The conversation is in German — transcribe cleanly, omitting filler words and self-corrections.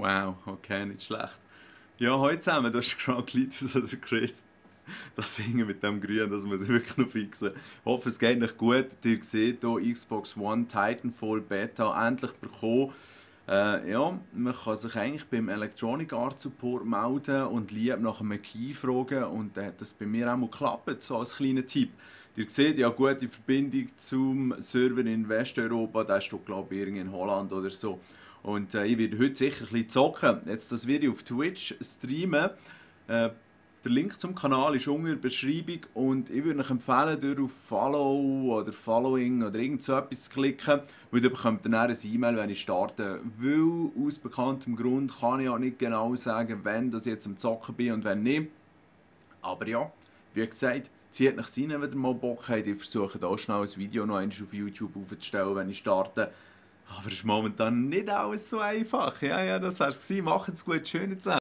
Wow, okay, nicht schlecht. Ja, heute zusammen, du hast gerade geleitet, oder Chris? Das Singen mit dem Grün, das muss ich wirklich noch fixen. Ich hoffe, es geht euch gut. Ihr seht hier Xbox One Titanfall Beta endlich bekommen. Ja, man kann sich eigentlich beim Electronic Arts Support melden und lieb nach einem Key fragen und dann hat das bei mir auch mal geklappt, so als kleiner Tipp. Ihr seht ja gute Verbindung zum Server in Westeuropa, der ist glaube ich irgendwie in Holland oder so. Und ich werde heute sicher ein bisschen zocken. Jetzt das Video auf Twitch streamen. Äh, Der Link zum Kanal ist unten in der Beschreibung und ich würde euch empfehlen, dort auf Follow oder Following oder irgend so etwas zu klicken, weil dann bekommt ihr dann ein E-Mail, wenn ich starte. Weil aus bekanntem Grund kann ich auch nicht genau sagen, wann ich jetzt am Zocken bin und wann nicht. Aber ja, wie gesagt, zieht euch rein, wenn ihr mal Bock habt. Ich versuche da schnell ein Video noch einmal auf YouTube aufzustellen, wenn ich starte. Aber es ist momentan nicht alles so einfach. Ja, das wär's gewesen. Macht's gut, schöne Zeit.